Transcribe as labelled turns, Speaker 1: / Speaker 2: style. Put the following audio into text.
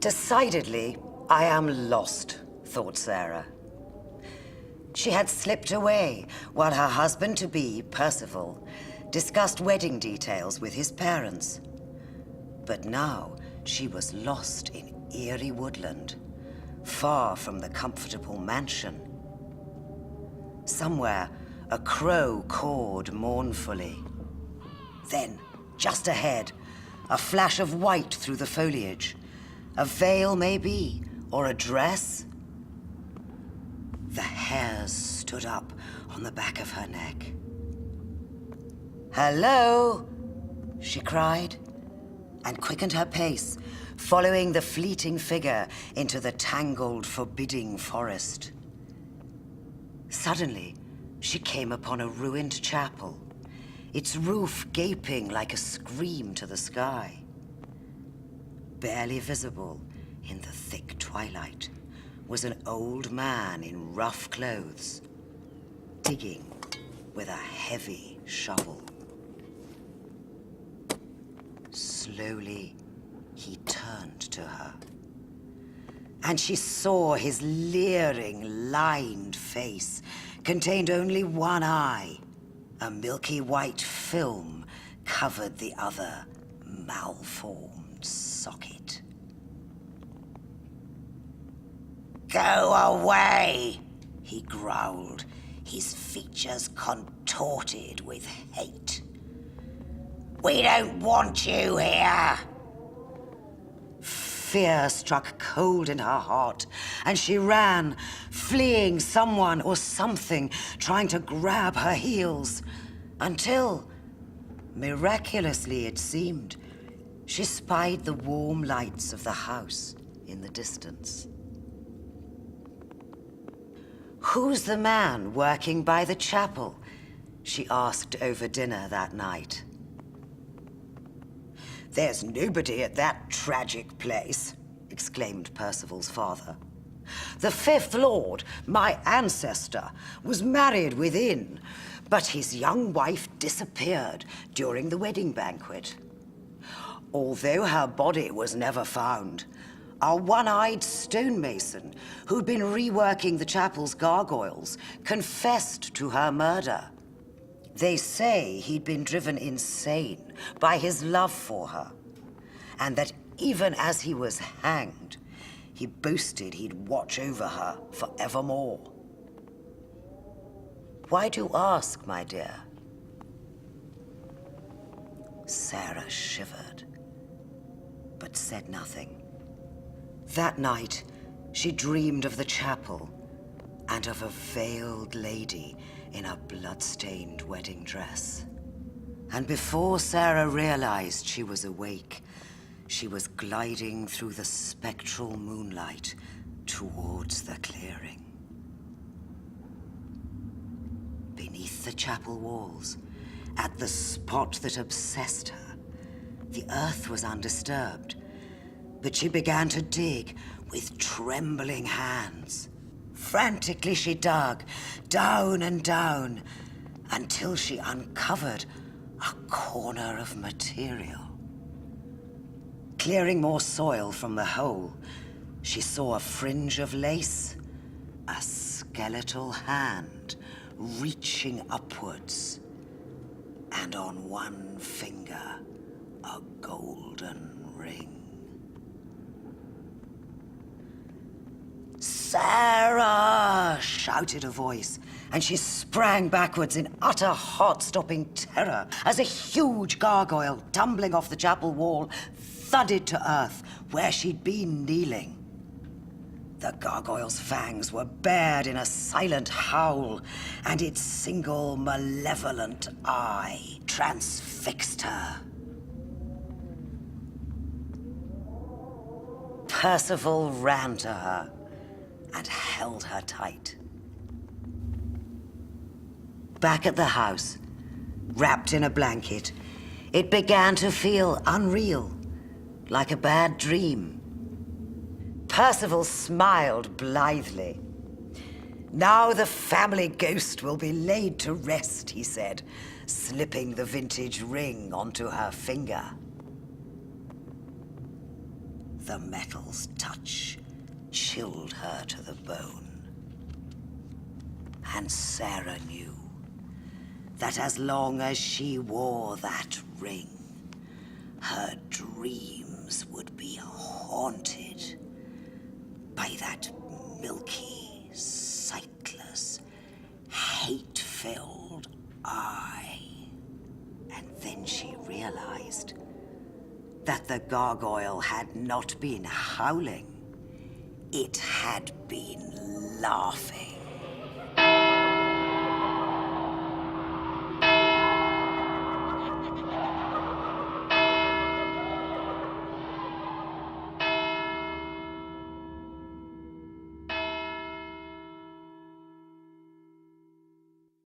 Speaker 1: Decidedly, I am lost, thought Sarah. She had slipped away while her husband-to-be, Percival, discussed wedding details with his parents. But now she was lost in eerie woodland, far from the comfortable mansion. Somewhere, a crow cawed mournfully. Then, just ahead, a flash of white through the foliage. A veil, maybe, or a dress. The hairs stood up on the back of her neck. "Hello," she cried, and quickened her pace, following the fleeting figure into the tangled, forbidding forest. Suddenly, she came upon a ruined chapel, its roof gaping like a scream to the sky. Barely visible in the thick twilight was an old man in rough clothes, digging with a heavy shovel. Slowly, he turned to her, and she saw his leering, lined face contained only one eye. A milky white film covered the other malformed socket. "Go away," he growled, his features contorted with hate. "We don't want you here." Fear struck cold in her heart, and she ran, fleeing someone or something trying to grab her heels, until, miraculously it seemed, she spied the warm lights of the house in the distance. "Who's the man working by the chapel?" she asked over dinner that night. "There's nobody at that tragic place," exclaimed Percival's father. "The fifth lord, my ancestor, was married within, but his young wife disappeared during the wedding banquet. Although her body was never found, our one-eyed stonemason, who'd been reworking the chapel's gargoyles, confessed to her murder. They say he'd been driven insane by his love for her, and that even as he was hanged, he boasted he'd watch over her forevermore. Why do you ask, my dear?" Sarah shivered, but said nothing. That night, she dreamed of the chapel and of a veiled lady in a blood-stained wedding dress. And before Sarah realized she was awake, she was gliding through the spectral moonlight towards the clearing. Beneath the chapel walls, at the spot that obsessed her, the earth was undisturbed, but she began to dig with trembling hands. Frantically she dug, down and down, until she uncovered a corner of material. Clearing more soil from the hole, she saw a fringe of lace, a skeletal hand reaching upwards, and on one finger, a golden ring. "Sarah!" shouted a voice, and she sprang backwards in utter heart-stopping terror as a huge gargoyle, tumbling off the chapel wall, thudded to earth where she'd been kneeling. The gargoyle's fangs were bared in a silent howl, and its single malevolent eye transfixed her. Percival ran to her and held her tight. Back at the house, wrapped in a blanket, it began to feel unreal, like a bad dream. Percival smiled blithely. "Now the family ghost will be laid to rest," he said, slipping the vintage ring onto her finger. The metal's touch chilled her to the bone. And Sarah knew that as long as she wore that ring, her dreams would be haunted by that milky, sightless, hate-filled eye. And then she realized that the gargoyle had not been howling. It had been laughing.